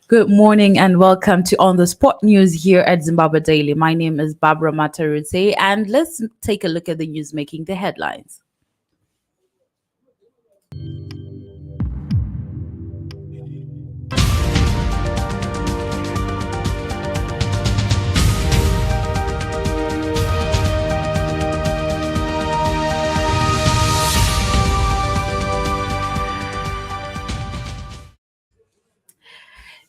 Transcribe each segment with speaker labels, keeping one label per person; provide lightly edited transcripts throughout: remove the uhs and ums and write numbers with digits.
Speaker 1: Good morning and welcome to On the Spot News here at Zimbabwe Daily. My name is Barbara Matarute and let's take a look at the news making the headlines.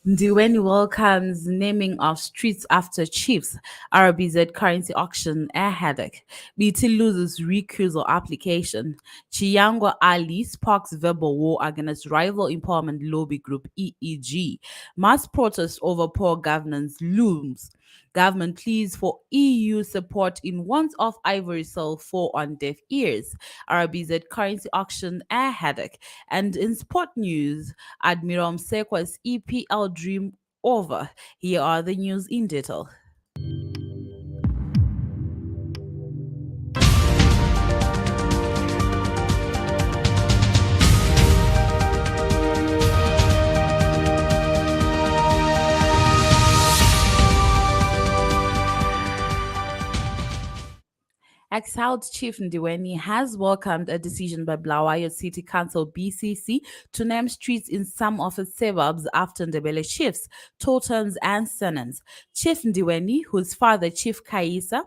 Speaker 1: Ndiweni welcomes naming of streets after chiefs. RBZ currency auction a headache. BT loses recusal application. Chiyangwa Ali sparks verbal war against rival empowerment lobby group EEG. Mass protest over poor governance looms. Government pleas for EU support in once-off ivory cell fall on deaf ears. RBZ currency auction a headache. And in sport news, Admiral Msekwa's EPL dream over. Here are the news in detail. Exiled Chief Ndiweni has welcomed a decision by Bulawayo City Council BCC to name streets in some of its suburbs after Ndebele chiefs, Totans and Senans. Chief Ndiweni, whose father Chief Kaisa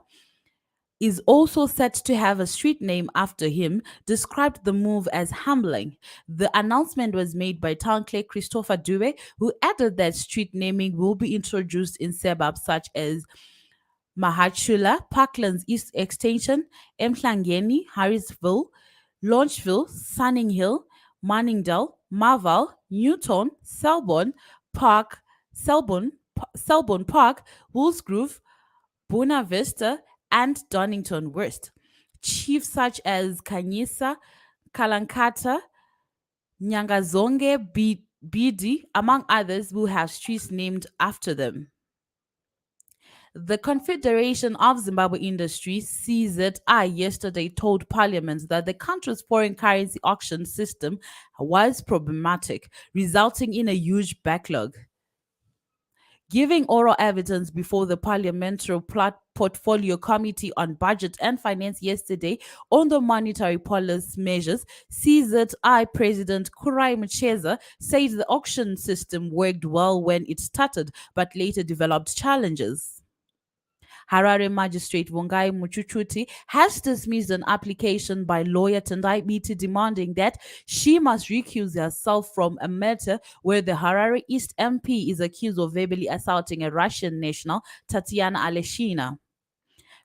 Speaker 1: is also set to have a street name after him, described the move as humbling. The announcement was made by town clerk Christopher Dube, who added that street naming will be introduced in suburbs such as Mahachula, Parklands East Extension, Mhlangeni, Harrisville, Launchville, Sunning Hill, Manningdale, Marval, Newton, Selborne Park, Woolsgrove, Buena Vista, and Donington West. Chiefs such as Kanyisa, Kalankata, Nyangazonge, Bidi, among others, will have streets named after them. The Confederation of Zimbabwe Industry, CZI, yesterday told Parliament that the country's foreign currency auction system was problematic, resulting in a huge backlog. Giving oral evidence before the Parliamentary Portfolio Committee on Budget and Finance yesterday on the monetary policy measures, CZI President Kurai Mcheza said the auction system worked well when it started, but later developed challenges. Harare Magistrate Wongai Muchuchuti has dismissed an application by lawyer Tendai Biti demanding that she must recuse herself from a matter where the Harare East MP is accused of verbally assaulting a Russian national, Tatiana Aleshina.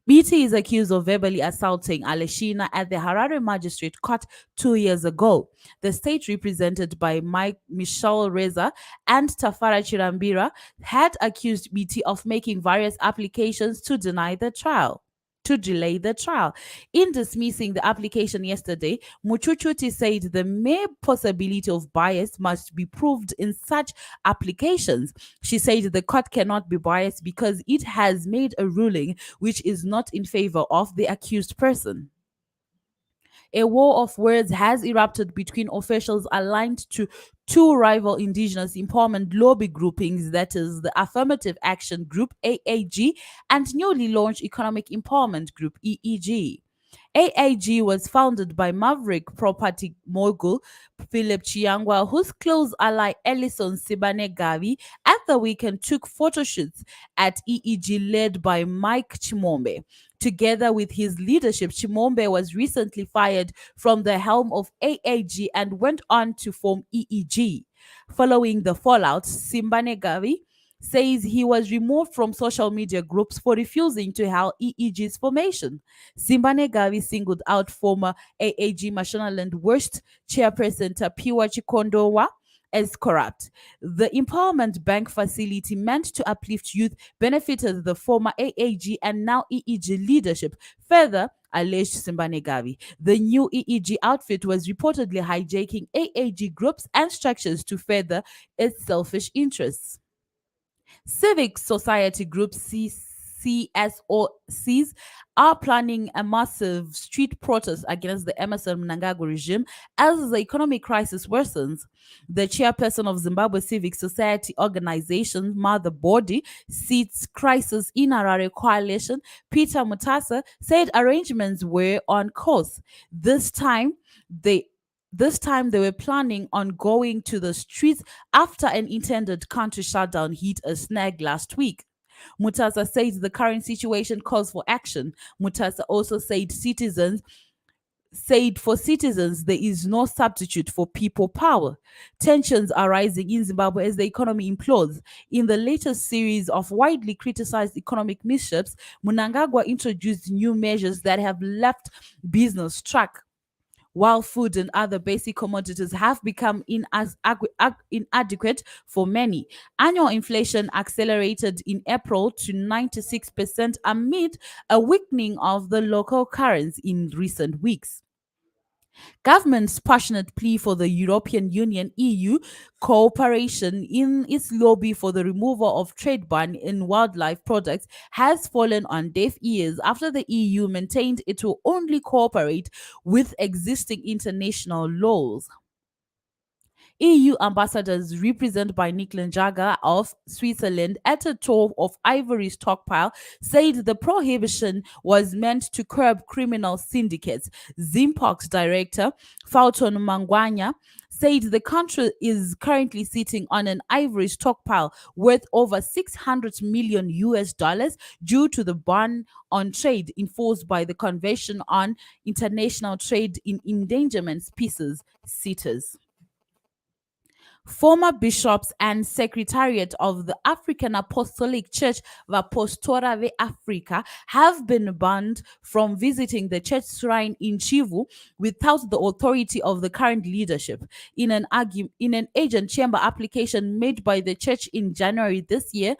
Speaker 1: BT is accused of verbally assaulting Aleshina at the Harare Magistrate Court 2 years ago. The state, represented by Michelle Reza and Tafara Chirambira, had accused BT of making various applications to delay the trial. In dismissing the application yesterday, Muchuchuti said the mere possibility of bias must be proved in such applications. She said the court cannot be biased because it has made a ruling which is not in favor of the accused person. A war of words has erupted between officials aligned to two rival indigenous empowerment lobby groupings, that is, the Affirmative Action Group, AAG, and newly launched Economic Empowerment Group, EEG. AAG was founded by maverick property mogul Philip Chiyangwa, whose close ally Ellison Sibane Gavi at the weekend took photo shoots at EEG led by Mike Chimombe. Together with his leadership, Chimombe was recently fired from the helm of AAG and went on to form EEG. Following the fallout, Simbane Gavi says he was removed from social media groups for refusing to help EEG's formation. Simbane Gavi singled out former AAG Mashonaland Worst chairperson Tapiwa Chikondowa as corrupt. The Empowerment Bank facility meant to uplift youth benefited the former AAG and now EEG leadership. Further, alleged Simbane Gavi, the new EEG outfit was reportedly hijacking AAG groups and structures to further its selfish interests. Civic society group CSOCs are planning a massive street protest against the Emerson Mnangagwa regime as the economic crisis worsens. The chairperson of Zimbabwe Civic Society Organization, Mother Body, Seats Crisis in Harare Coalition, Peter Mutasa, said arrangements were on course. This time, they they were planning on going to the streets after an intended country shutdown hit a snag last week. Mutasa says the current situation calls for action. Mutasa also said for citizens there is no substitute for people power. Tensions are rising in Zimbabwe as the economy implodes. In the latest series of widely criticized economic missteps, Mnangagwa introduced new measures that have left business struck while food and other basic commodities have become inadequate for many. Annual inflation accelerated in April to 96% amid a weakening of the local currency in recent weeks. Government's passionate plea for the European Union (EU) cooperation in its lobby for the removal of trade ban in wildlife products has fallen on deaf ears after the EU maintained it will only cooperate with existing international laws. EU ambassadors represented by Nicolas Jagger of Switzerland at a tour of Ivory stockpile said the prohibition was meant to curb criminal syndicates. Zimpoc's director, Fulton Mangwanya, said the country is currently sitting on an ivory stockpile worth over 600 million US dollars due to the ban on trade enforced by the Convention on International Trade in Endangered Species, CITES. Former bishops and secretariat of the African Apostolic Church, Vapostora ve Africa, have been banned from visiting the church shrine in Chivu without the authority of the current leadership. In an agent chamber application made by the church in January this year,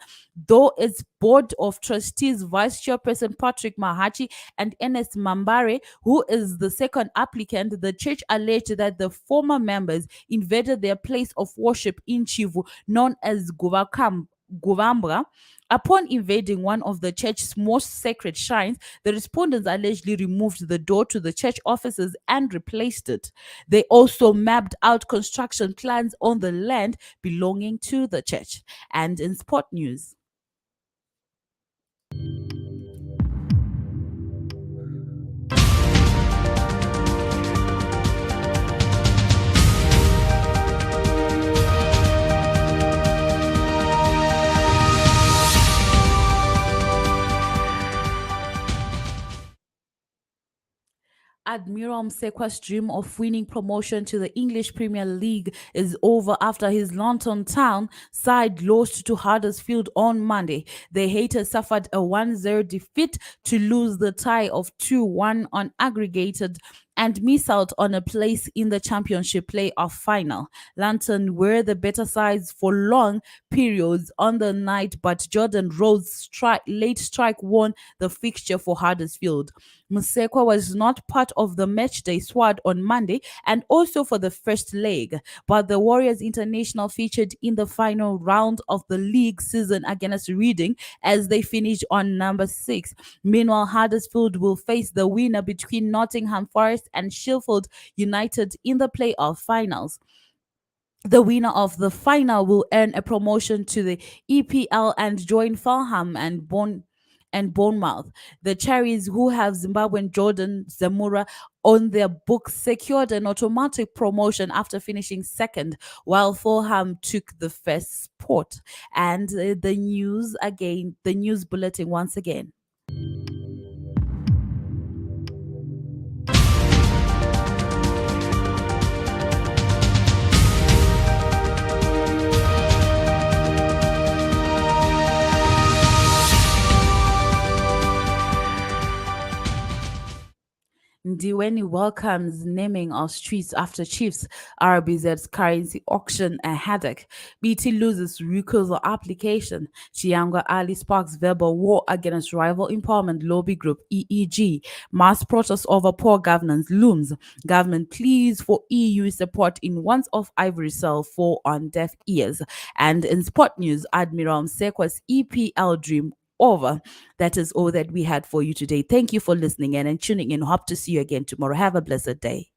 Speaker 1: though its board of trustees, vice chairperson Patrick Mahachi and Ernest Mambare, who is the second applicant, the church alleged that the former members invaded their place of worship in Chivu, known as Guvambra. Upon invading one of the church's most sacred shrines, the respondents allegedly removed the door to the church offices and replaced it. They also mapped out construction plans on the land belonging to the church. And in sport news, Admiral Msekwa's dream of winning promotion to the English Premier League is over after his Luton Town side lost to Huddersfield on Monday. The Haters suffered a 1-0 defeat to lose the tie of 2-1 on aggregated and miss out on a place in the championship playoff final. Luton were the better sides for long periods on the night, but Jordan Rhodes' late strike won the fixture for Huddersfield. Musekwa was not part of the matchday squad on Monday and also for the first leg, but the Warriors International featured in the final round of the league season against Reading as they finished on number 6. Meanwhile, Huddersfield will face the winner between Nottingham Forest and Sheffield United in the playoff finals. The winner of the final will earn a promotion to the EPL and join Fulham and Bournemouth. The Cherries, who have Zimbabwean Jordan Zamora on their books, secured an automatic promotion after finishing second, while Fulham took the first spot. And the news bulletin once again. Ndiweni welcomes naming of streets after Chiefs. RBZ's currency auction a headache. BT loses recusal application. Chiangwa Ali sparks verbal war against rival empowerment lobby group EEG. Mass protest over poor governance looms. Government pleas for EU support in once of Ivory Cell fall on deaf ears. And in sport news, Admiral Msekwa's EPL dream over. That is all that we had for you today. Thank you for listening in and tuning in. Hope to see you again tomorrow. Have a blessed day.